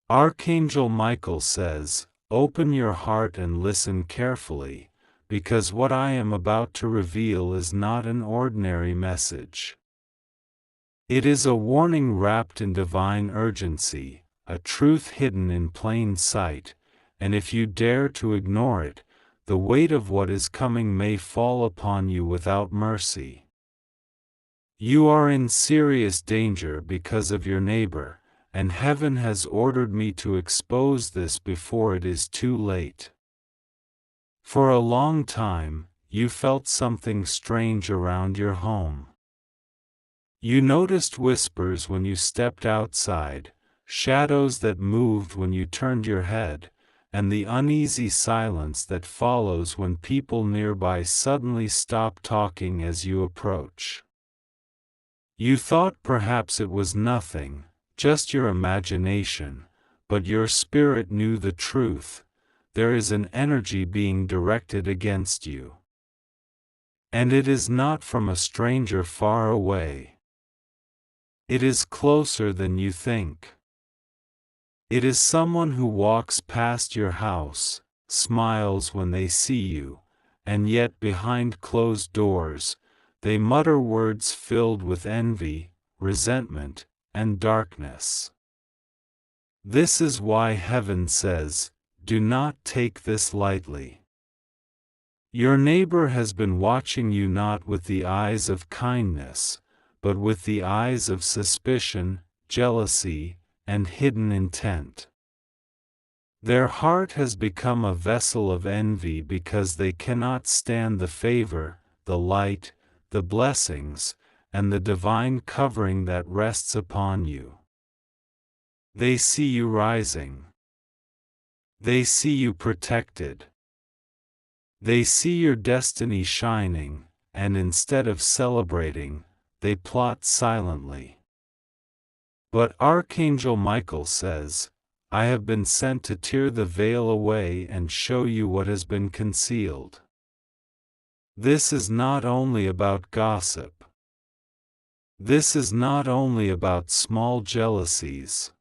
Archangel Michael says, "Open your heart and listen carefully, because what I am about to reveal is not an ordinary message. It is a warning wrapped in divine urgency, a truth hidden in plain sight, and if you dare to ignore it, the weight of what is coming may fall upon you without mercy. You are in serious danger because of your neighbor, and heaven has ordered me to expose this before it is too late. For a long time, you felt something strange around your home. You noticed whispers when you stepped outside, shadows that moved when you turned your head, and the uneasy silence that follows when people nearby suddenly stop talking as you approach. You thought perhaps it was nothing, just your imagination, but your spirit knew the truth. There is an energy being directed against you. And it is not from a stranger far away. It is closer than you think. It is someone who walks past your house, smiles when they see you, and yet behind closed doors, they mutter words filled with envy, resentment, and darkness. This is why heaven says, "Do not take this lightly." Your neighbor has been watching you not with the eyes of kindness, but with the eyes of suspicion, jealousy, and hidden intent. Their heart has become a vessel of envy because they cannot stand the favor, the light, the blessings, and the divine covering that rests upon you. They see you rising. They see you protected. They see your destiny shining, and instead of celebrating, they plot silently. But Archangel Michael says, "I have been sent to tear the veil away and show you what has been concealed." This is not only about gossip. This is not only about small jealousies.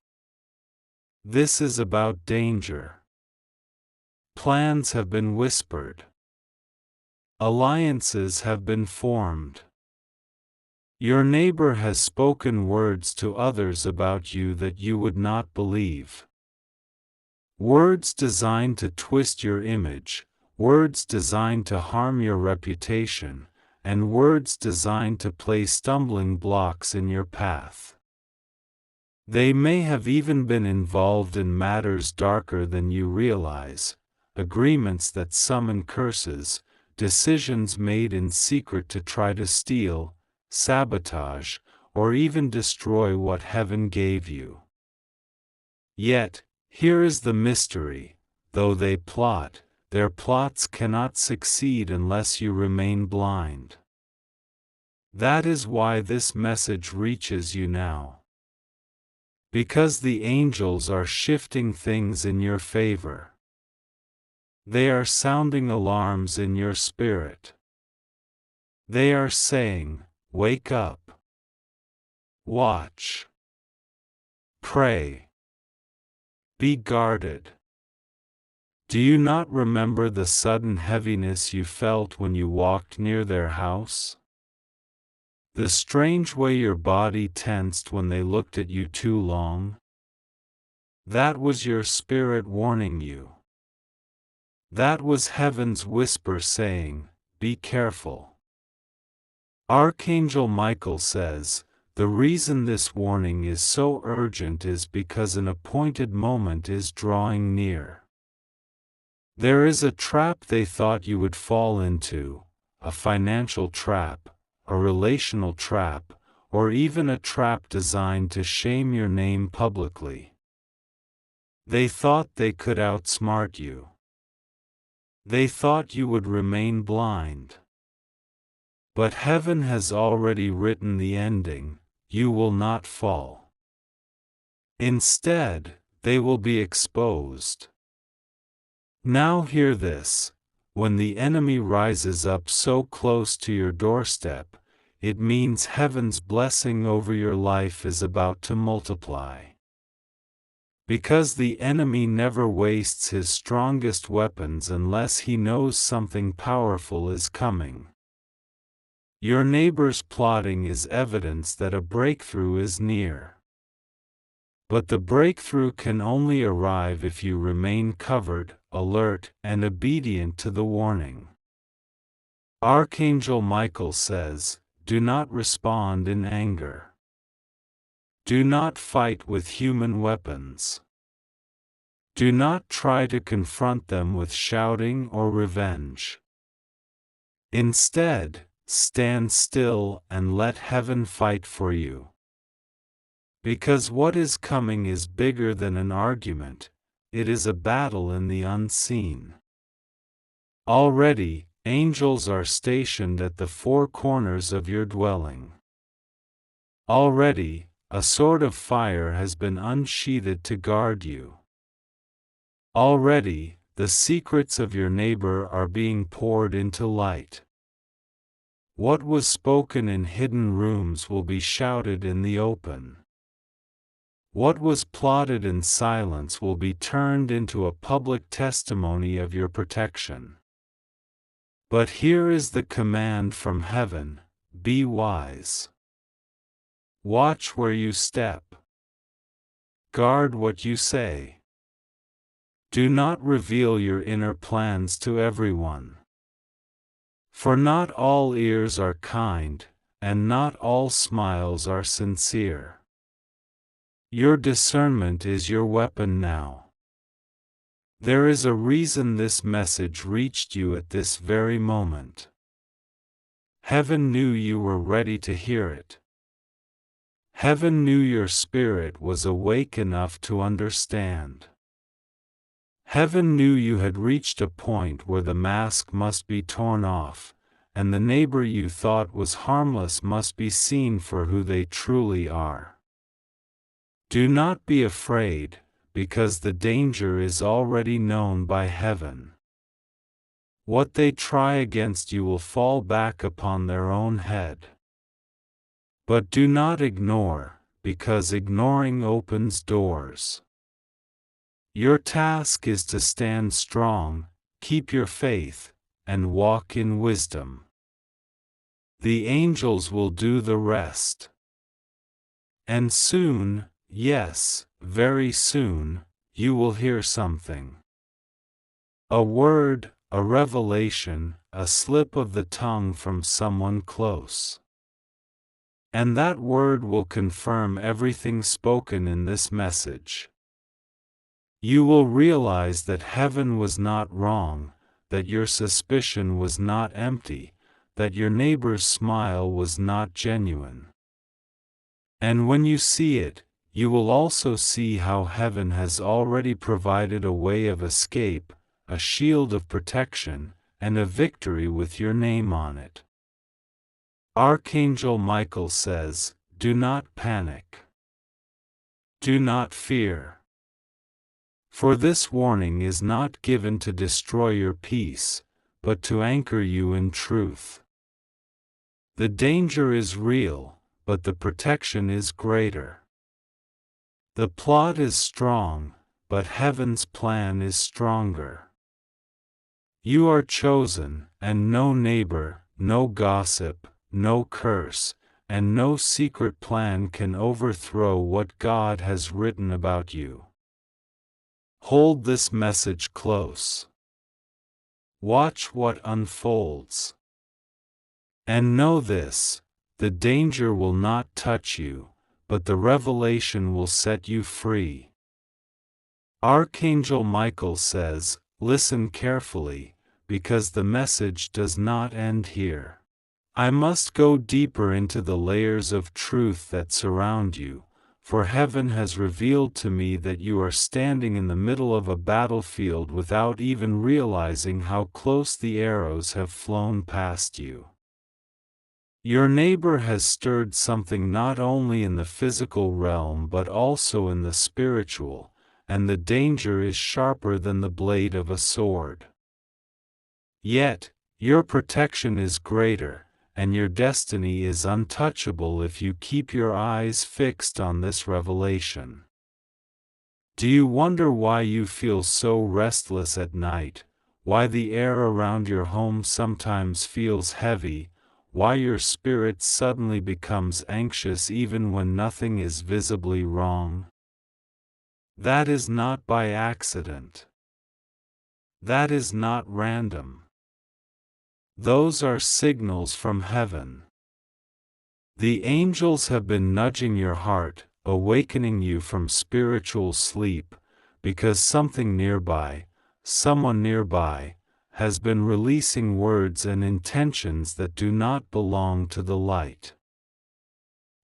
This is about danger. Plans have been whispered. Alliances have been formed. Your neighbor has spoken words to others about you that you would not believe. Words designed to twist your image, words designed to harm your reputation, and words designed to place stumbling blocks in your path. They may have even been involved in matters darker than you realize, agreements that summon curses, decisions made in secret to try to steal, sabotage, or even destroy what heaven gave you. Yet, here is the mystery: though they plot, their plots cannot succeed unless you remain blind. That is why this message reaches you now. Because the angels are shifting things in your favor. They are sounding alarms in your spirit. They are saying, "Wake up. Watch. Pray. Be guarded." Do you not remember the sudden heaviness you felt when you walked near their house? The strange way your body tensed when they looked at you too long? That was your spirit warning you. That was heaven's whisper saying, "Be careful." Archangel Michael says, the reason this warning is so urgent is because an appointed moment is drawing near. There is a trap they thought you would fall into, a financial trap, a relational trap, or even a trap designed to shame your name publicly. They thought they could outsmart you. They thought you would remain blind. But heaven has already written the ending: you will not fall. Instead, they will be exposed. Now hear this: when the enemy rises up so close to your doorstep, it means heaven's blessing over your life is about to multiply. Because the enemy never wastes his strongest weapons unless he knows something powerful is coming. Your neighbor's plotting is evidence that a breakthrough is near. But the breakthrough can only arrive if you remain covered, alert, and obedient to the warning. Archangel Michael says, "Do not respond in anger. Do not fight with human weapons. Do not try to confront them with shouting or revenge. Instead, stand still and let heaven fight for you. Because what is coming is bigger than an argument, it is a battle in the unseen." Already, angels are stationed at the four corners of your dwelling. Already, a sword of fire has been unsheathed to guard you. Already, the secrets of your neighbor are being poured into light. What was spoken in hidden rooms will be shouted in the open. What was plotted in silence will be turned into a public testimony of your protection. But here is the command from heaven: be wise. Watch where you step. Guard what you say. Do not reveal your inner plans to everyone. For not all ears are kind, and not all smiles are sincere. Your discernment is your weapon now. There is a reason this message reached you at this very moment. Heaven knew you were ready to hear it. Heaven knew your spirit was awake enough to understand. Heaven knew you had reached a point where the mask must be torn off, and the neighbor you thought was harmless must be seen for who they truly are. Do not be afraid, because the danger is already known by heaven. What they try against you will fall back upon their own head. But do not ignore, because ignoring opens doors. Your task is to stand strong, keep your faith, and walk in wisdom. The angels will do the rest. And soon, yes, very soon, you will hear something. A word, a revelation, a slip of the tongue from someone close. And that word will confirm everything spoken in this message. You will realize that heaven was not wrong, that your suspicion was not empty, that your neighbor's smile was not genuine. And when you see it, you will also see how heaven has already provided a way of escape, a shield of protection, and a victory with your name on it. Archangel Michael says, "Do not panic. Do not fear. For this warning is not given to destroy your peace, but to anchor you in truth. The danger is real, but the protection is greater. The plot is strong, but heaven's plan is stronger. You are chosen, and no neighbor, no gossip, no curse, and no secret plan can overthrow what God has written about you. Hold this message close. Watch what unfolds. And know this: the danger will not touch you, but the revelation will set you free." Archangel Michael says, "Listen carefully, because the message does not end here. I must go deeper into the layers of truth that surround you, for heaven has revealed to me that you are standing in the middle of a battlefield without even realizing how close the arrows have flown past you. Your neighbor has stirred something not only in the physical realm but also in the spiritual, and the danger is sharper than the blade of a sword. Yet, your protection is greater, and your destiny is untouchable if you keep your eyes fixed on this revelation. Do you wonder why you feel so restless at night, why the air around your home sometimes feels heavy, why your spirit suddenly becomes anxious even when nothing is visibly wrong? That is not by accident. That is not random. Those are signals from heaven. The angels have been nudging your heart, awakening you from spiritual sleep, because something nearby, someone nearby, has been releasing words and intentions that do not belong to the light.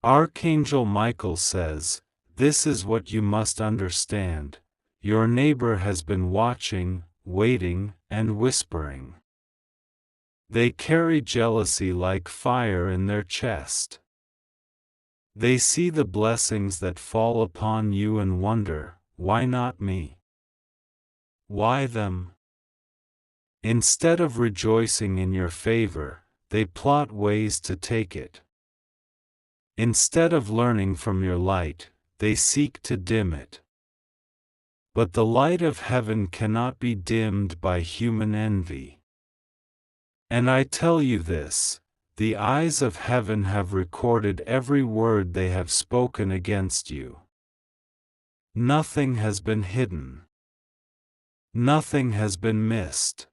Archangel Michael says, "This is what you must understand. Your neighbor has been watching, waiting, and whispering. They carry jealousy like fire in their chest. They see the blessings that fall upon you and wonder, why not me? Why them?" Instead of rejoicing in your favor, they plot ways to take it. Instead of learning from your light, they seek to dim it. But the light of heaven cannot be dimmed by human envy. And I tell you this, the eyes of heaven have recorded every word they have spoken against you. Nothing has been hidden. Nothing has been missed.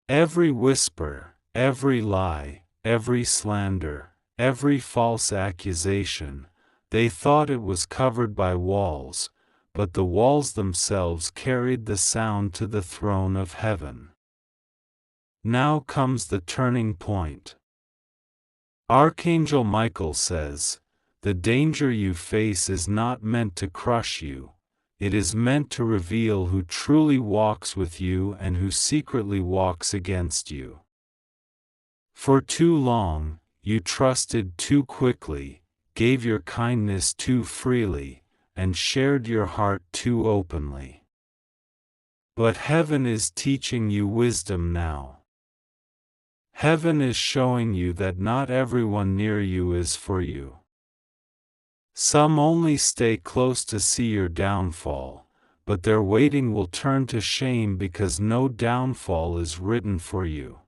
Every whisper, every lie, every slander, every false accusation, they thought it was covered by walls, but the walls themselves carried the sound to the throne of heaven. Now comes the turning point. Archangel Michael says, "The danger you face is not meant to crush you, it is meant to reveal who truly walks with you and who secretly walks against you. For too long, you trusted too quickly, gave your kindness too freely, and shared your heart too openly. But heaven is teaching you wisdom now. Heaven is showing you that not everyone near you is for you. Some only stay close to see your downfall, but their waiting will turn to shame because no downfall is written for you.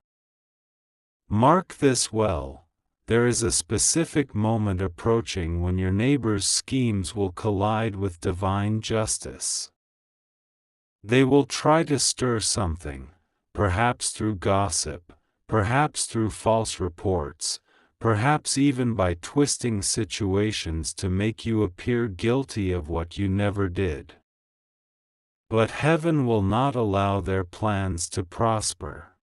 Mark this well, there is a specific moment approaching when your neighbor's schemes will collide with divine justice. They will try to stir something, perhaps through gossip, perhaps through false reports, perhaps even by twisting situations to make you appear guilty of what you never did. But heaven will not allow their plans to prosper.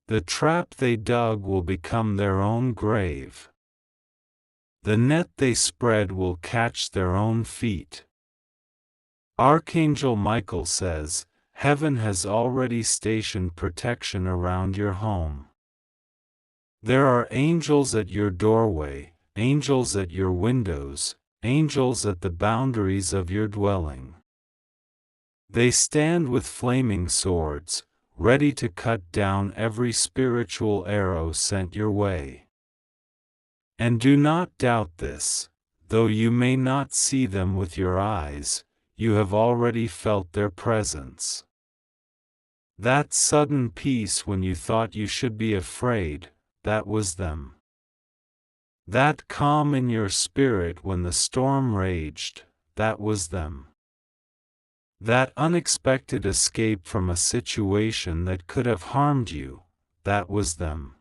The trap they dug will become their own grave. The net they spread will catch their own feet. Archangel Michael says, heaven has already stationed protection around your home. There are angels at your doorway, angels at your windows, angels at the boundaries of your dwelling. They stand with flaming swords, ready to cut down every spiritual arrow sent your way. And do not doubt this, though you may not see them with your eyes, you have already felt their presence. That sudden peace when you thought you should be afraid, that was them. That calm in your spirit when the storm raged, that was them. That unexpected escape from a situation that could have harmed you, that was them.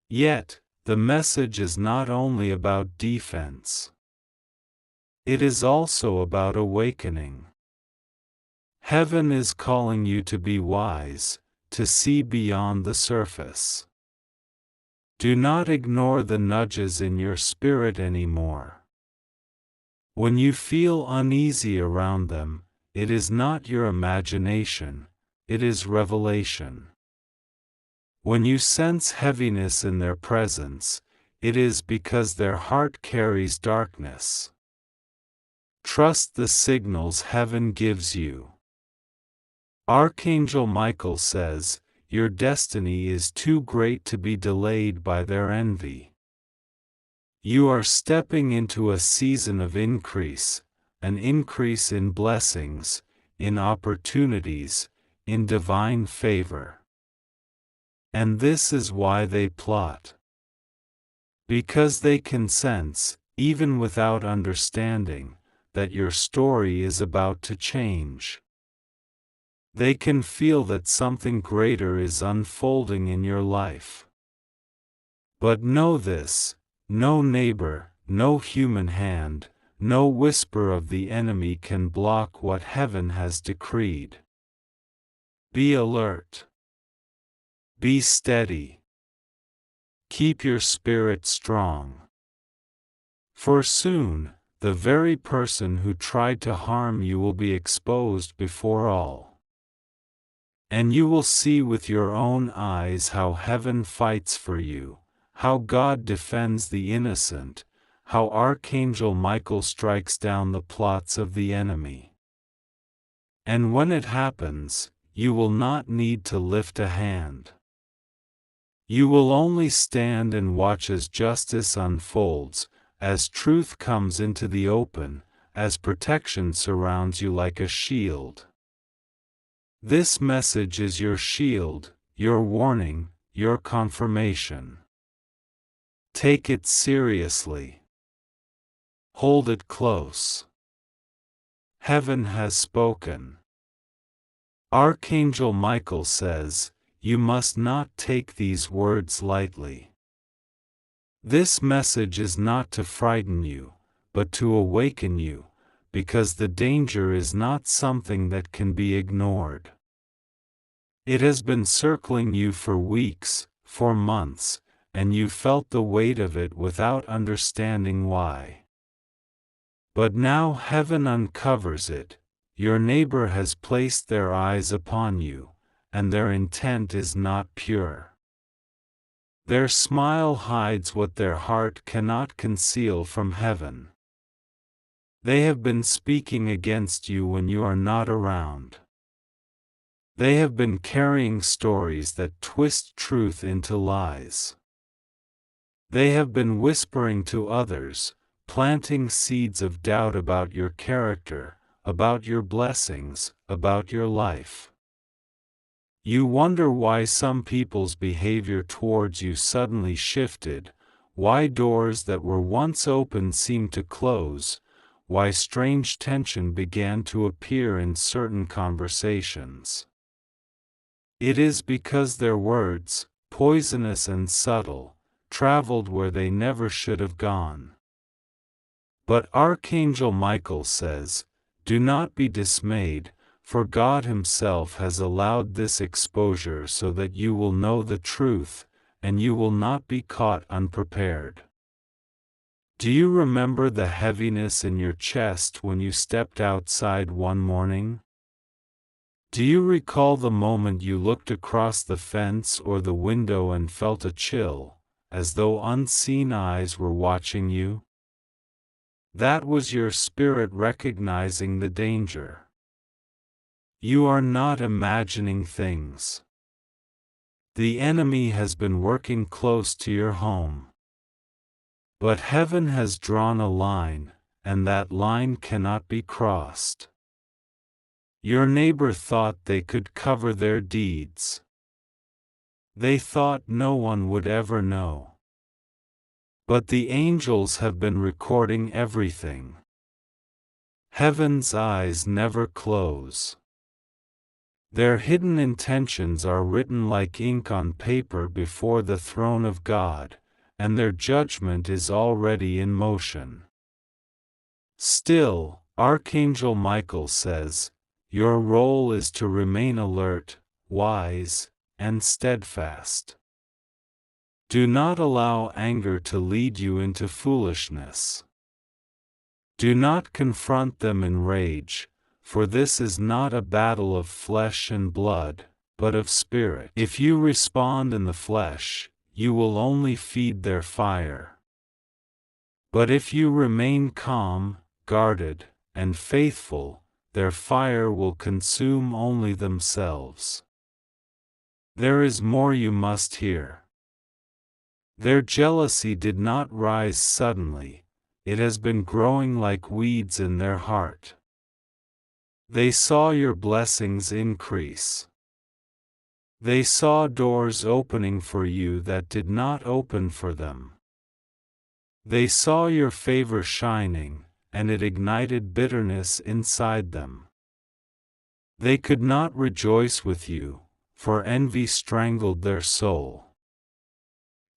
Yet, the message is not only about defense. It is also about awakening. Heaven is calling you to be wise, to see beyond the surface. Do not ignore the nudges in your spirit anymore. When you feel uneasy around them, it is not your imagination, it is revelation. When you sense heaviness in their presence, it is because their heart carries darkness. Trust the signals heaven gives you. Archangel Michael says, your destiny is too great to be delayed by their envy. You are stepping into a season of increase, an increase in blessings, in opportunities, in divine favor. And this is why they plot. Because they can sense, even without understanding, that your story is about to change. They can feel that something greater is unfolding in your life. But know this: no neighbor, no human hand, no whisper of the enemy can block what heaven has decreed. Be alert. Be steady. Keep your spirit strong. For soon, the very person who tried to harm you will be exposed before all. And you will see with your own eyes how heaven fights for you, how God defends the innocent, how Archangel Michael strikes down the plots of the enemy. And when it happens, you will not need to lift a hand. You will only stand and watch as justice unfolds, as truth comes into the open, as protection surrounds you like a shield. This message is your shield, your warning, your confirmation. Take it seriously. Hold it close. Heaven has spoken. Archangel Michael says, you must not take these words lightly. This message is not to frighten you, but to awaken you, because the danger is not something that can be ignored. It has been circling you for weeks, for months, and you felt the weight of it without understanding why. But now heaven uncovers it. Your neighbor has placed their eyes upon you, and their intent is not pure. Their smile hides what their heart cannot conceal from heaven. They have been speaking against you when you are not around. They have been carrying stories that twist truth into lies. They have been whispering to others, planting seeds of doubt about your character, about your blessings, about your life. You wonder why some people's behavior towards you suddenly shifted, why doors that were once open seemed to close, why strange tension began to appear in certain conversations. It is because their words, poisonous and subtle, traveled where they never should have gone. But Archangel Michael says, do not be dismayed, for God Himself has allowed this exposure so that you will know the truth, and you will not be caught unprepared. Do you remember the heaviness in your chest when you stepped outside one morning? Do you recall the moment you looked across the fence or the window and felt a chill, as though unseen eyes were watching you? That was your spirit recognizing the danger. You are not imagining things. The enemy has been working close to your home. But heaven has drawn a line, and that line cannot be crossed. Your neighbor thought they could cover their deeds. They thought no one would ever know. But the angels have been recording everything. Heaven's eyes never close. Their hidden intentions are written like ink on paper before the throne of God, and their judgment is already in motion. Still, Archangel Michael says, your role is to remain alert, wise, and steadfast. Do not allow anger to lead you into foolishness. Do not confront them in rage, for this is not a battle of flesh and blood, but of spirit. If you respond in the flesh, you will only feed their fire. But if you remain calm, guarded, and faithful, their fire will consume only themselves. There is more you must hear. Their jealousy did not rise suddenly, it has been growing like weeds in their heart. They saw your blessings increase. They saw doors opening for you that did not open for them. They saw your favor shining, and it ignited bitterness inside them. They could not rejoice with you, for envy strangled their soul.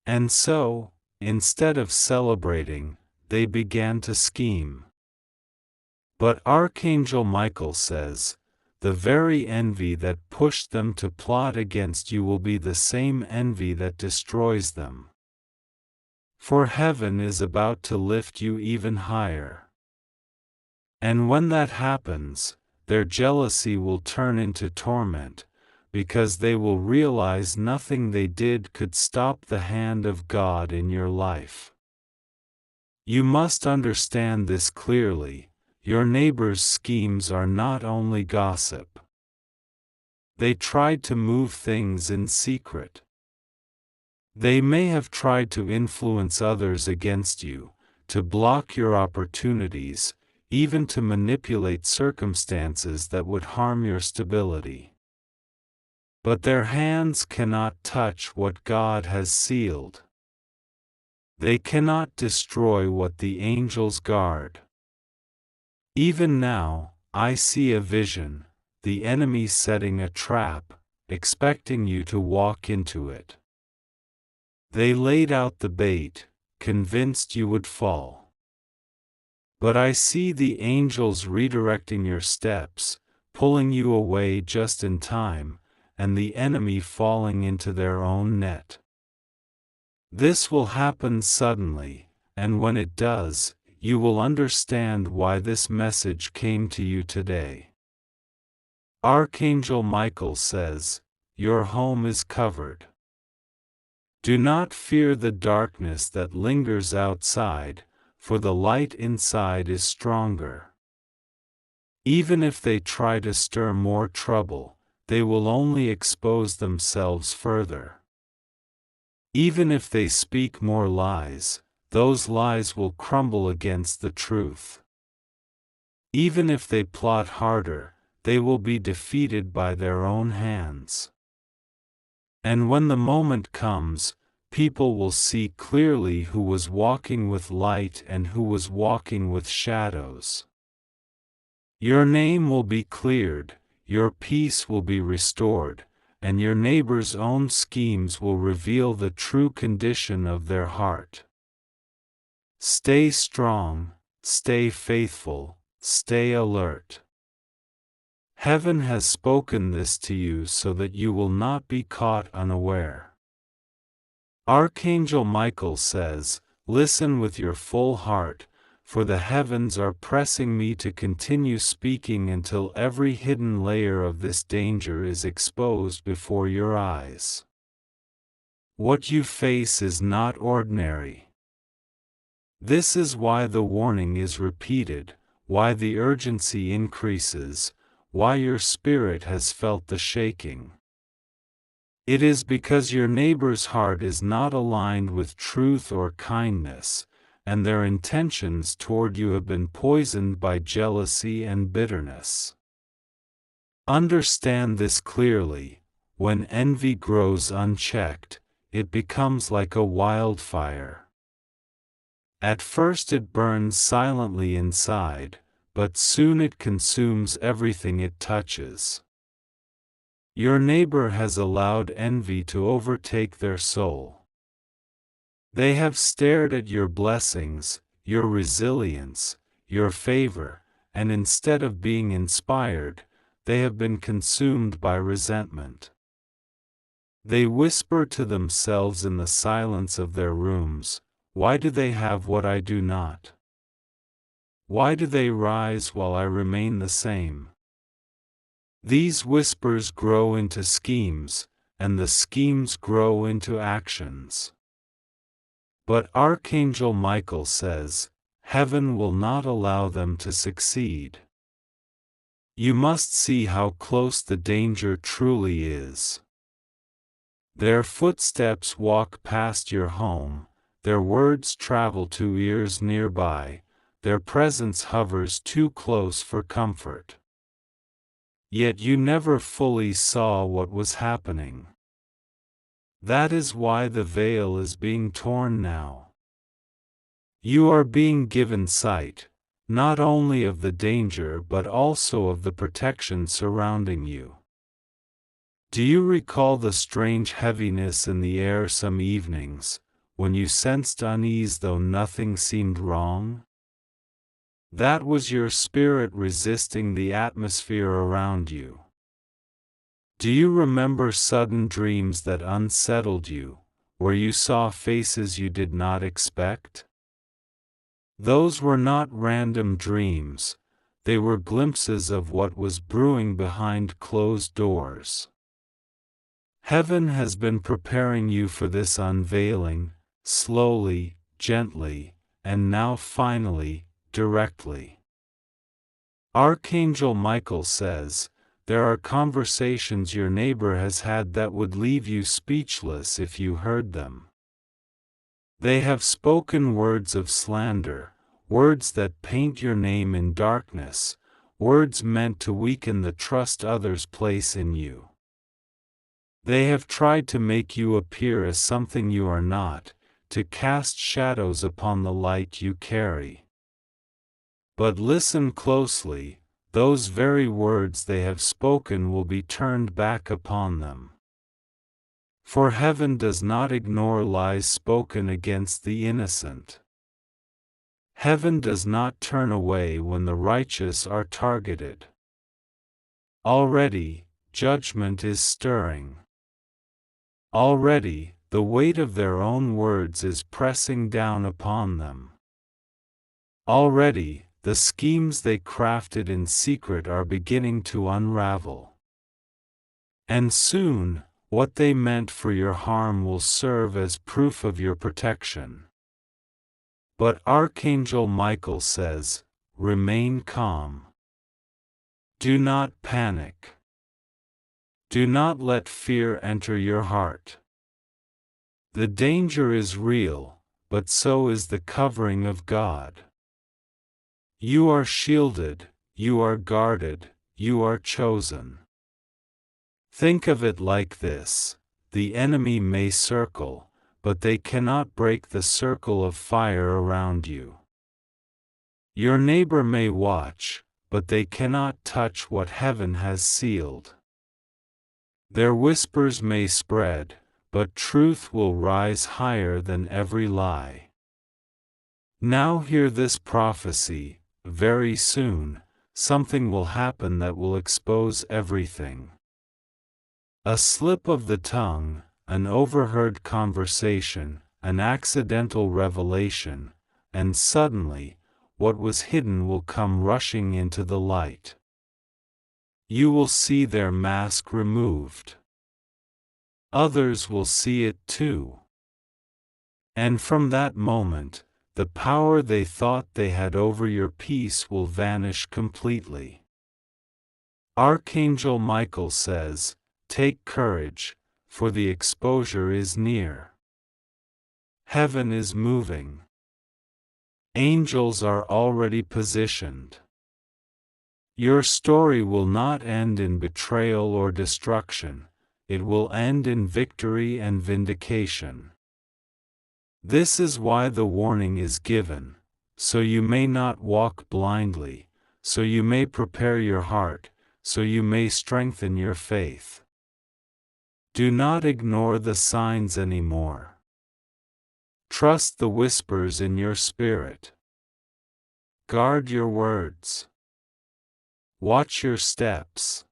And so, instead of celebrating, they began to scheme. But Archangel Michael says, the very envy that pushed them to plot against you will be the same envy that destroys them. For heaven is about to lift you even higher. And when that happens, their jealousy will turn into torment, because they will realize nothing they did could stop the hand of God in your life. You must understand this clearly. Your neighbor's schemes are not only gossip. They tried to move things in secret. They may have tried to influence others against you, to block your opportunities, even to manipulate circumstances that would harm your stability. But their hands cannot touch what God has sealed. They cannot destroy what the angels guard. Even now, I see a vision, the enemy setting a trap, expecting you to walk into it. They laid out the bait, convinced you would fall. But I see the angels redirecting your steps, pulling you away just in time, and the enemy falling into their own net. This will happen suddenly, and when it does, you will understand why this message came to you today. Archangel Michael says, your home is covered. Do not fear the darkness that lingers outside, for the light inside is stronger. Even if they try to stir more trouble, they will only expose themselves further. Even if they speak more lies, those lies will crumble against the truth. Even if they plot harder, they will be defeated by their own hands. And when the moment comes, people will see clearly who was walking with light and who was walking with shadows. Your name will be cleared, your peace will be restored, and your neighbor's own schemes will reveal the true condition of their heart. Stay strong, stay faithful, stay alert. Heaven has spoken this to you so that you will not be caught unaware. Archangel Michael says, listen with your full heart, for the heavens are pressing me to continue speaking until every hidden layer of this danger is exposed before your eyes. What you face is not ordinary. This is why the warning is repeated, why the urgency increases, why your spirit has felt the shaking. It is because your neighbor's heart is not aligned with truth or kindness, and their intentions toward you have been poisoned by jealousy and bitterness. Understand this clearly: when envy grows unchecked, it becomes like a wildfire. At first it burns silently inside, but soon it consumes everything it touches. Your neighbor has allowed envy to overtake their soul. They have stared at your blessings, your resilience, your favor, and instead of being inspired, they have been consumed by resentment. They whisper to themselves in the silence of their rooms, why do they have what I do not? Why do they rise while I remain the same? These whispers grow into schemes, and the schemes grow into actions. But Archangel Michael says, heaven will not allow them to succeed. You must see how close the danger truly is. Their footsteps walk past your home, their words travel to ears nearby, their presence hovers too close for comfort. Yet you never fully saw what was happening. That is why the veil is being torn now. You are being given sight, not only of the danger but also of the protection surrounding you. Do you recall the strange heaviness in the air some evenings, when you sensed unease though nothing seemed wrong? That was your spirit resisting the atmosphere around you. Do you remember sudden dreams that unsettled you, where you saw faces you did not expect? Those were not random dreams, they were glimpses of what was brewing behind closed doors. Heaven has been preparing you for this unveiling, slowly, gently, and now finally, directly. Archangel Michael says, there are conversations your neighbor has had that would leave you speechless if you heard them. They have spoken words of slander, words that paint your name in darkness, words meant to weaken the trust others place in you. They have tried to make you appear as something you are not, to cast shadows upon the light you carry. But listen closely, those very words they have spoken will be turned back upon them. For heaven does not ignore lies spoken against the innocent. Heaven does not turn away when the righteous are targeted. Already, judgment is stirring. Already, the weight of their own words is pressing down upon them. Already, the schemes they crafted in secret are beginning to unravel. And soon, what they meant for your harm will serve as proof of your protection. But Archangel Michael says, remain calm. Do not panic. Do not let fear enter your heart. The danger is real, but so is the covering of God. You are shielded, you are guarded, you are chosen. Think of it like this: the enemy may circle, but they cannot break the circle of fire around you. Your neighbor may watch, but they cannot touch what heaven has sealed. Their whispers may spread, but truth will rise higher than every lie. Now hear this prophecy. Very soon, something will happen that will expose everything. A slip of the tongue, an overheard conversation, an accidental revelation, and suddenly, what was hidden will come rushing into the light. You will see their mask removed. Others will see it too. And from that moment, the power they thought they had over your peace will vanish completely. Archangel Michael says, take courage, for the exposure is near. Heaven is moving. Angels are already positioned. Your story will not end in betrayal or destruction, it will end in victory and vindication. This is why the warning is given, so you may not walk blindly, so you may prepare your heart, so you may strengthen your faith. Do not ignore the signs anymore. Trust the whispers in your spirit. Guard your words. Watch your steps.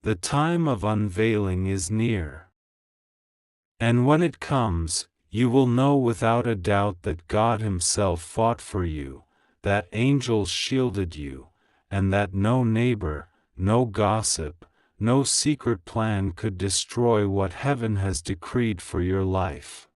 The time of unveiling is near. And when it comes, you will know without a doubt that God Himself fought for you, that angels shielded you, and that no neighbor, no gossip, no secret plan could destroy what heaven has decreed for your life.